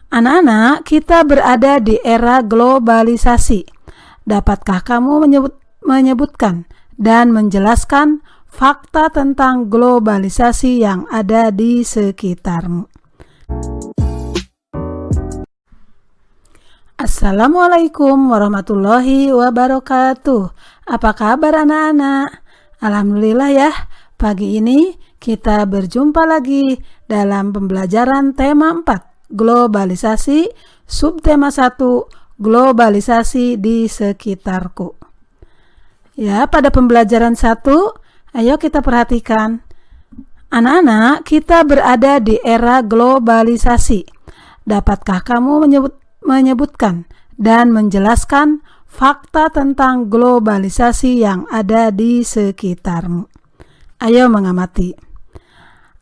Anak-anak, kita berada di era globalisasi. Dapatkah kamu menyebutkan dan menjelaskan fakta tentang globalisasi yang ada di sekitarmu? Assalamualaikum warahmatullahi wabarakatuh. Apa kabar anak-anak? Alhamdulillah ya, pagi ini kita berjumpa lagi dalam pembelajaran tema 4, globalisasi, subtema 1, globalisasi di sekitarku. Ya, pada pembelajaran 1, ayo kita perhatikan. Anak-anak, kita berada di era globalisasi. Dapatkah kamu menyebutkan dan menjelaskan fakta tentang globalisasi yang ada di sekitarmu? Ayo mengamati.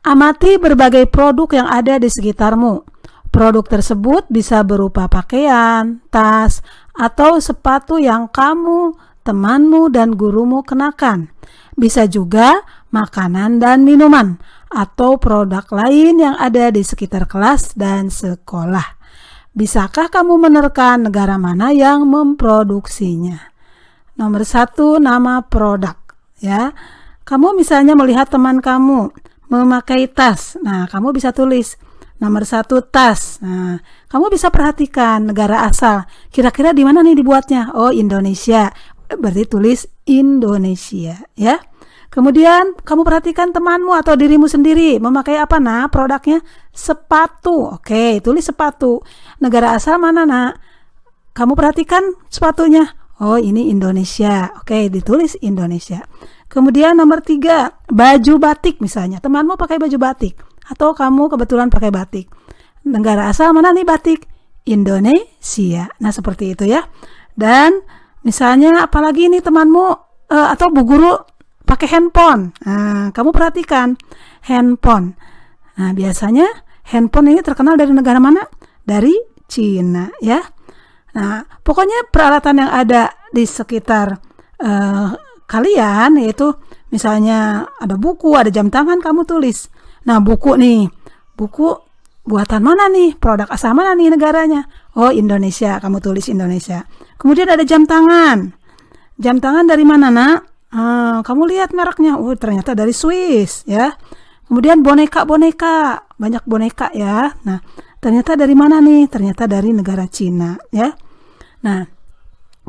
Amati berbagai produk yang ada di sekitarmu. Produk tersebut bisa berupa pakaian, tas, atau sepatu yang kamu, temanmu, dan gurumu kenakan. Bisa juga makanan dan minuman, atau produk lain yang ada di sekitar kelas dan sekolah. Bisakah kamu menerka negara mana yang memproduksinya? Nomor 1, nama produk. Ya, kamu misalnya melihat teman kamu memakai tas. Nah, kamu bisa tulis nomor 1 tas. Nah, kamu bisa perhatikan negara asal. Kira-kira di mana nih dibuatnya? Oh, Indonesia. Berarti tulis Indonesia, ya. Kemudian kamu perhatikan temanmu atau dirimu sendiri memakai apa? Nah, produknya sepatu. Oke, tulis sepatu. Negara asal mana, Nak? Kamu perhatikan sepatunya. Oh, ini Indonesia. Oke, ditulis Indonesia. Kemudian nomor 3, baju batik misalnya. Temanmu pakai baju batik atau kamu kebetulan pakai batik. Negara asal mana nih batik? Indonesia. Nah, seperti itu ya. Dan misalnya apalagi nih temanmu atau bu guru pakai handphone. Nah, kamu perhatikan handphone. Nah, biasanya handphone ini terkenal dari negara mana? Dari Cina ya. Nah, pokoknya peralatan yang ada di sekitar kalian, yaitu misalnya ada buku, ada jam tangan, kamu tulis. Nah, buku nih, buku buatan mana nih? Produk asal mana nih negaranya? Oh, Indonesia, kamu tulis Indonesia. Kemudian ada jam tangan. Jam tangan dari mana, Nak? Kamu lihat mereknya. Oh, ternyata dari Swiss ya. Kemudian boneka-boneka, banyak boneka ya. Nah, ternyata dari mana nih? Ternyata dari negara Cina ya. Nah,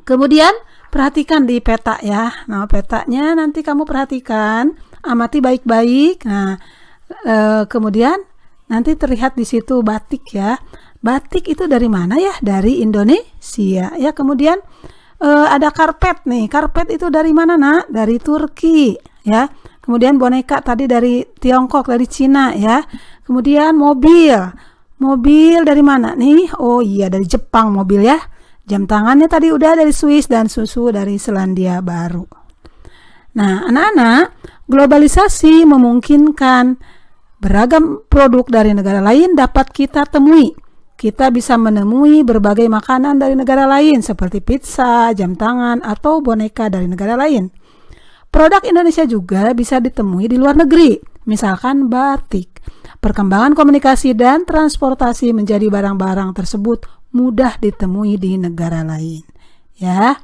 kemudian perhatikan di peta ya. Nah, petanya nanti kamu perhatikan, amati baik-baik. Nah, kemudian nanti terlihat di situ batik ya. Batik itu dari mana ya? Dari Indonesia ya. Kemudian ada karpet nih. Karpet itu dari mana, Nak? Dari Turki ya. Kemudian boneka tadi dari Tiongkok, dari Cina ya. Kemudian mobil. Mobil dari mana nih? Oh iya, dari Jepang mobil ya. Jam tangannya tadi udah dari Swiss dan susu dari Selandia Baru. Nah, anak-anak, globalisasi memungkinkan beragam produk dari negara lain dapat kita temui. Kita bisa menemui berbagai makanan dari negara lain seperti pizza, jam tangan, atau boneka dari negara lain. Produk Indonesia juga bisa ditemui di luar negeri, misalkan batik. Perkembangan komunikasi dan transportasi menjadi barang-barang tersebut mudah ditemui di negara lain. Ya,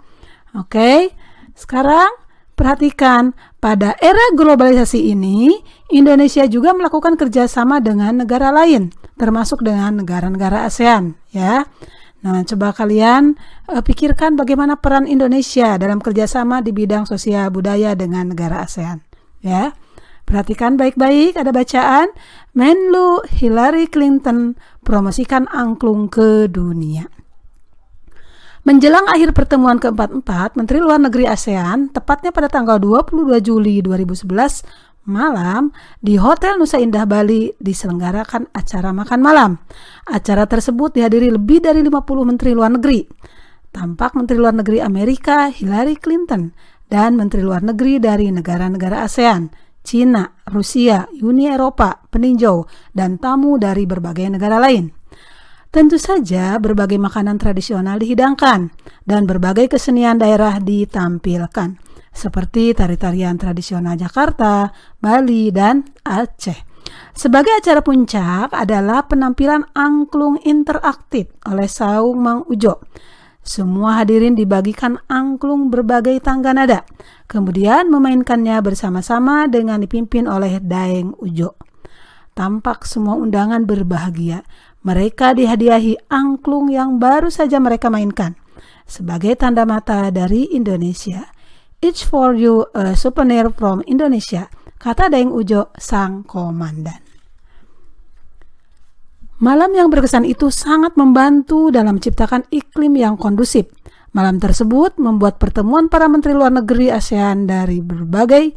oke. Sekarang perhatikan, pada era globalisasi ini, Indonesia juga melakukan kerjasama dengan negara lain, termasuk dengan negara-negara ASEAN. Ya, nah coba kalian pikirkan bagaimana peran Indonesia dalam kerjasama di bidang sosial budaya dengan negara ASEAN. Ya, perhatikan baik-baik, ada bacaan, Menlu Hillary Clinton promosikan angklung ke dunia. Menjelang akhir pertemuan ke-44 Menteri Luar Negeri ASEAN, tepatnya pada tanggal 22 Juli 2011 malam, di Hotel Nusa Indah Bali diselenggarakan acara makan malam. Acara tersebut dihadiri lebih dari 50 Menteri Luar Negeri. Tampak Menteri Luar Negeri Amerika Hillary Clinton dan Menteri Luar Negeri dari negara-negara ASEAN, Cina, Rusia, Uni Eropa, peninjau, dan tamu dari berbagai negara lain. Tentu saja berbagai makanan tradisional dihidangkan dan berbagai kesenian daerah ditampilkan, seperti tari-tarian tradisional Jakarta, Bali, dan Aceh. Sebagai acara puncak adalah penampilan angklung interaktif oleh Saung Mang Ujo. Semua hadirin dibagikan angklung berbagai tangga nada, kemudian memainkannya bersama-sama dengan dipimpin oleh Daeng Ujo. Tampak semua undangan berbahagia. Mereka dihadiahi angklung yang baru saja mereka mainkan sebagai tanda mata dari Indonesia. Each for you a souvenir from Indonesia, kata Daeng Ujo sang komandan. Malam yang berkesan itu sangat membantu dalam menciptakan iklim yang kondusif. Malam tersebut membuat pertemuan para menteri luar negeri ASEAN dari berbagai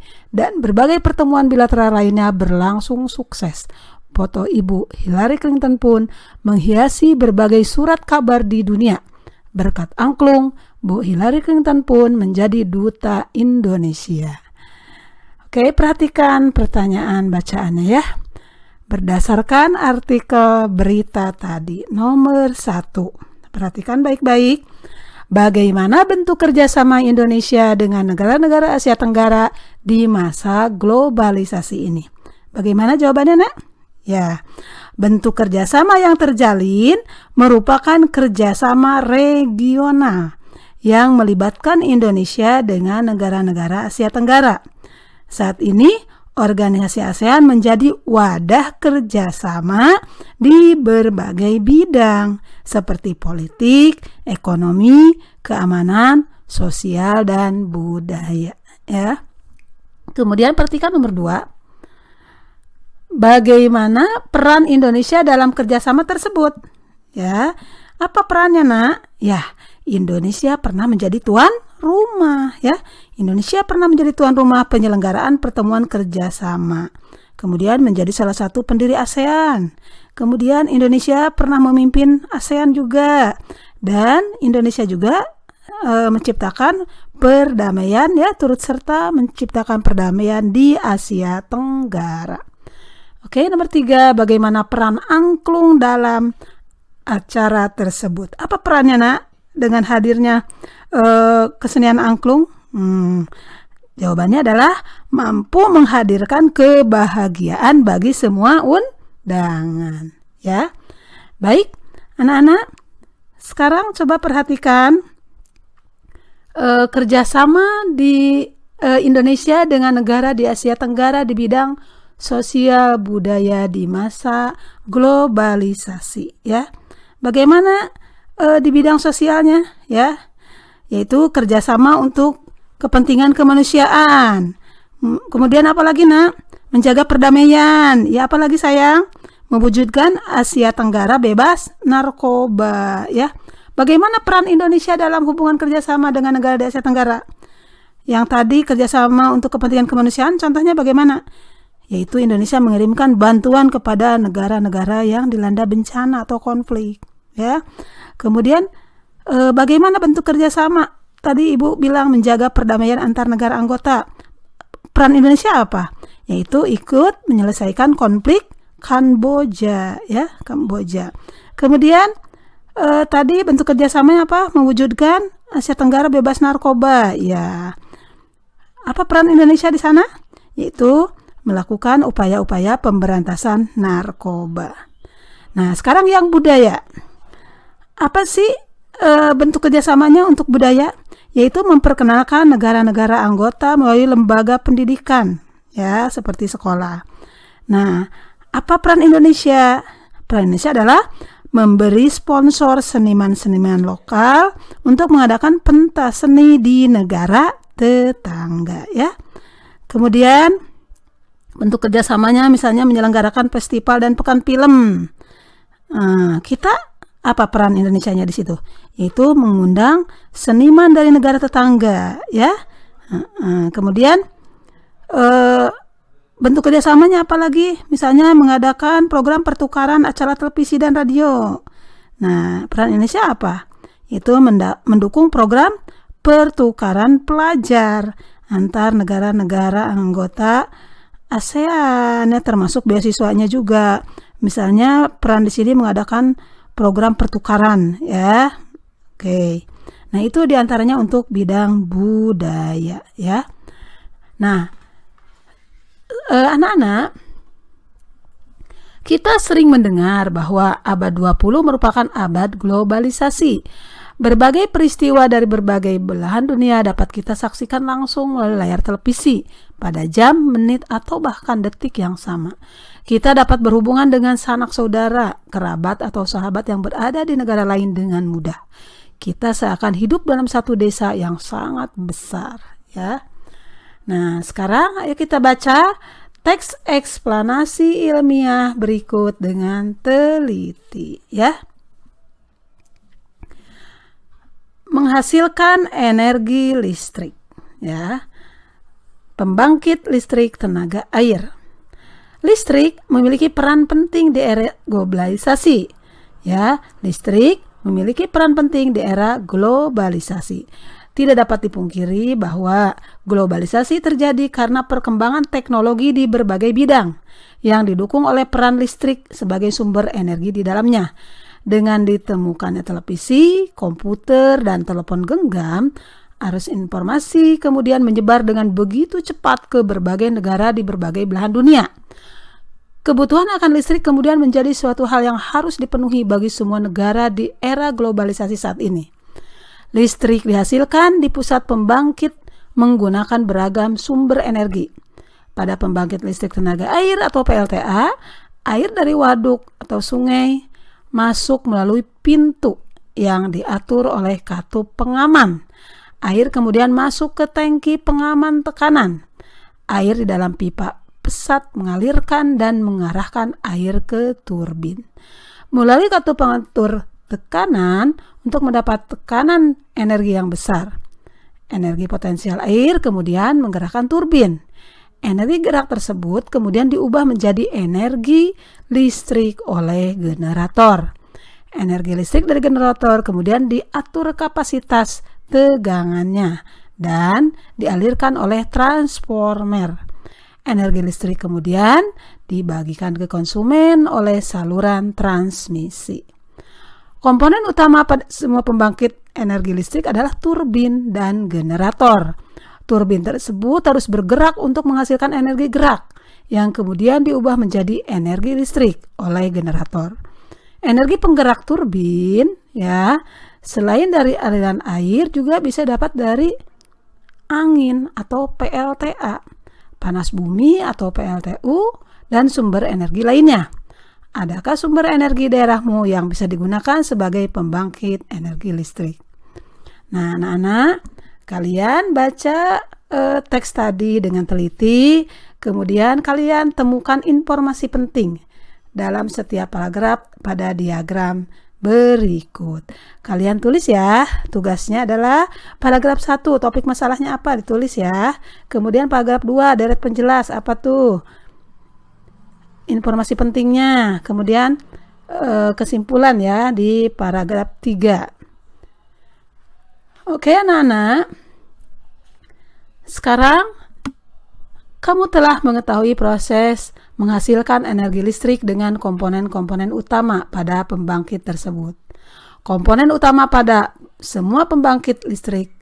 pertemuan bilateral lainnya berlangsung sukses. Foto Ibu Hillary Clinton pun menghiasi berbagai surat kabar di dunia. Berkat angklung, Bu Hillary Clinton pun menjadi duta Indonesia. Oke, perhatikan pertanyaan bacaannya ya. Berdasarkan artikel berita tadi, nomor 1. Perhatikan baik-baik. Bagaimana bentuk kerjasama Indonesia dengan negara-negara Asia Tenggara di masa globalisasi ini? Bagaimana jawabannya, Nak? Ya, bentuk kerjasama yang terjalin merupakan kerjasama regional yang melibatkan Indonesia dengan negara-negara Asia Tenggara. Saat ini, organisasi ASEAN menjadi wadah kerjasama di berbagai bidang seperti politik, ekonomi, keamanan, sosial, dan budaya. Ya. Kemudian perhatikan nomor 2. Bagaimana peran Indonesia dalam kerjasama tersebut? Ya, apa perannya, Nak? Ya, Indonesia pernah menjadi tuan rumah. Ya, Indonesia pernah menjadi tuan rumah penyelenggaraan pertemuan kerjasama. Kemudian menjadi salah satu pendiri ASEAN. Kemudian Indonesia pernah memimpin ASEAN juga. Dan Indonesia juga menciptakan perdamaian, ya, turut serta menciptakan perdamaian di Asia Tenggara. Oke, nomor 3, bagaimana peran angklung dalam acara tersebut? Apa perannya, Nak, dengan hadirnya kesenian angklung? Jawabannya adalah mampu menghadirkan kebahagiaan bagi semua undangan. Ya, baik, anak-anak. Sekarang coba perhatikan kerjasama di Indonesia dengan negara di Asia Tenggara di bidang sosial budaya di masa globalisasi. Ya, bagaimana di bidang sosialnya? Ya, yaitu kerjasama untuk kepentingan kemanusiaan. Kemudian apa lagi, Nak? Menjaga perdamaian. Ya, apa lagi sayang? Mewujudkan Asia Tenggara bebas narkoba. Ya, bagaimana peran Indonesia dalam hubungan kerjasama dengan negara di Asia Tenggara? Yang tadi kerjasama untuk kepentingan kemanusiaan, contohnya bagaimana? Yaitu Indonesia mengirimkan bantuan kepada negara-negara yang dilanda bencana atau konflik. Ya, kemudian bagaimana bentuk kerjasama? Tadi Ibu bilang menjaga perdamaian antar negara anggota. Peran Indonesia apa? Yaitu ikut menyelesaikan konflik Kamboja, ya, Kamboja. Kemudian tadi bentuk kerjasamanya apa? Mewujudkan Asia Tenggara bebas narkoba. Ya, apa peran Indonesia di sana? Yaitu melakukan upaya-upaya pemberantasan narkoba. Nah, sekarang yang budaya. Apa sih bentuk kerjasamanya untuk budaya? Yaitu memperkenalkan negara-negara anggota melalui lembaga pendidikan, ya, seperti sekolah. Nah, apa peran Indonesia? Peran Indonesia adalah memberi sponsor seniman-seniman lokal untuk mengadakan pentas seni di negara tetangga, ya. Kemudian bentuk kerjasamanya misalnya menyelenggarakan festival dan pekan film. Kita apa peran Indonesianya di situ? Yaitu mengundang seniman dari negara tetangga, ya. Kemudian bentuk kerjasamanya apa lagi? Misalnya mengadakan program pertukaran acara televisi dan radio. Nah, peran Indonesia apa? Yaitu mendukung program pertukaran pelajar antar negara-negara anggota ASEAN, ya, termasuk beasiswanya juga. Misalnya peran di sini mengadakan program pertukaran, ya. Oke. Nah, itu diantaranya untuk bidang budaya, ya. Nah, anak-anak, Kita sering mendengar bahwa abad 20 merupakan abad globalisasi. Berbagai peristiwa dari berbagai belahan dunia dapat kita saksikan langsung melalui layar televisi pada jam, menit, atau bahkan detik yang sama. Kita dapat berhubungan dengan sanak saudara, kerabat, atau sahabat yang berada di negara lain dengan mudah. Kita seakan hidup dalam satu desa yang sangat besar, ya. Nah, sekarang ayo kita baca teks eksplanasi ilmiah berikut dengan teliti, ya. Menghasilkan energi listrik, ya. Pembangkit listrik tenaga air. Listrik memiliki peran penting di era globalisasi, ya. Listrik memiliki peran penting di era globalisasi. Tidak dapat dipungkiri bahwa globalisasi terjadi karena perkembangan teknologi di berbagai bidang yang didukung oleh peran listrik sebagai sumber energi di dalamnya. Dengan ditemukannya televisi, komputer, dan telepon genggam, arus informasi kemudian menyebar dengan begitu cepat ke berbagai negara di berbagai belahan dunia. Kebutuhan akan listrik kemudian menjadi suatu hal yang harus dipenuhi bagi semua negara di era globalisasi saat ini. Listrik dihasilkan di pusat pembangkit menggunakan beragam sumber energi. Pada pembangkit listrik tenaga air atau PLTA, air dari waduk atau sungai masuk melalui pintu yang diatur oleh katup pengaman. Air kemudian masuk ke tangki pengaman tekanan. Air di dalam pipa pesat mengalirkan dan mengarahkan air ke turbin. Melalui katup pengatur tekanan untuk mendapat tekanan energi yang besar. Energi potensial air kemudian menggerakkan turbin. Energi gerak tersebut kemudian diubah menjadi energi listrik oleh generator. Energi listrik dari generator kemudian diatur kapasitas tegangannya dan dialirkan oleh transformer. Energi listrik kemudian dibagikan ke konsumen oleh saluran transmisi. Komponen utama pada semua pembangkit energi listrik adalah turbin dan generator. Turbin tersebut harus bergerak untuk menghasilkan energi gerak yang kemudian diubah menjadi energi listrik oleh generator. Energi penggerak turbin, ya, selain dari aliran air juga bisa dapat dari angin atau PLTA, panas bumi atau PLTU, dan sumber energi lainnya. Adakah sumber energi daerahmu yang bisa digunakan sebagai pembangkit energi listrik? Nah, anak-anak, kalian baca teks tadi dengan teliti, kemudian kalian temukan informasi penting dalam setiap paragraf pada diagram berikut. Kalian tulis ya, tugasnya adalah paragraf 1, topik masalahnya apa, ditulis ya. Kemudian paragraf 2, deret penjelas, apa tuh informasi pentingnya. Kemudian kesimpulan ya di paragraf 3. Oke anak-anak, sekarang kamu telah mengetahui proses menghasilkan energi listrik dengan komponen-komponen utama pada pembangkit tersebut. Komponen utama pada semua pembangkit listrik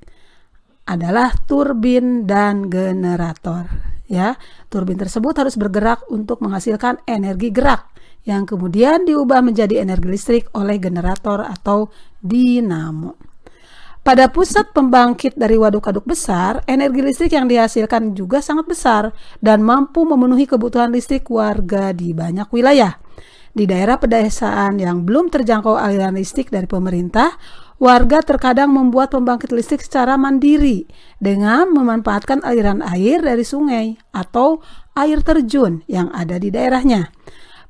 adalah turbin dan generator. Ya, turbin tersebut harus bergerak untuk menghasilkan energi gerak yang kemudian diubah menjadi energi listrik oleh generator atau dinamo. Pada pusat pembangkit dari waduk-waduk besar, energi listrik yang dihasilkan juga sangat besar dan mampu memenuhi kebutuhan listrik warga di banyak wilayah. Di daerah pedesaan yang belum terjangkau aliran listrik dari pemerintah, warga terkadang membuat pembangkit listrik secara mandiri dengan memanfaatkan aliran air dari sungai atau air terjun yang ada di daerahnya.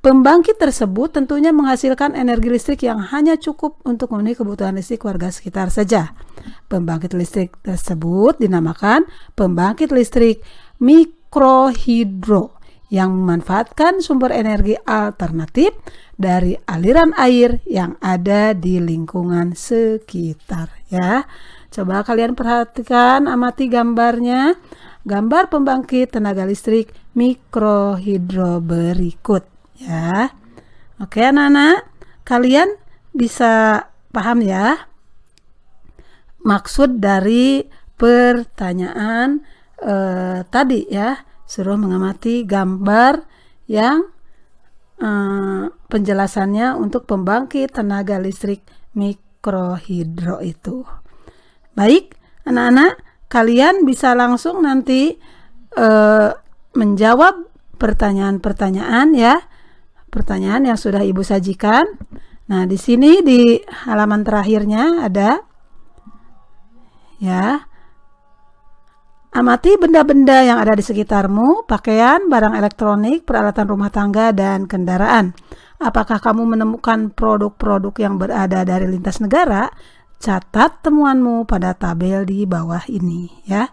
Pembangkit tersebut tentunya menghasilkan energi listrik yang hanya cukup untuk memenuhi kebutuhan listrik warga sekitar saja. Pembangkit listrik tersebut dinamakan pembangkit listrik mikrohidro yang memanfaatkan sumber energi alternatif dari aliran air yang ada di lingkungan sekitar ya. Coba kalian perhatikan, amati gambarnya. Gambar pembangkit tenaga listrik mikrohidro berikut ya. Oke anak-anak, kalian bisa paham ya maksud dari pertanyaan tadi ya. Suruh mengamati gambar yang penjelasannya untuk pembangkit tenaga listrik mikrohidro itu. Baik, anak-anak, kalian bisa langsung nanti menjawab pertanyaan-pertanyaan ya. Pertanyaan yang sudah Ibu sajikan. Nah, di sini di halaman terakhirnya ada ya. Amati benda-benda yang ada di sekitarmu, pakaian, barang elektronik, peralatan rumah tangga, dan kendaraan. Apakah kamu menemukan produk-produk yang berada dari lintas negara? Catat temuanmu pada tabel di bawah ini ya.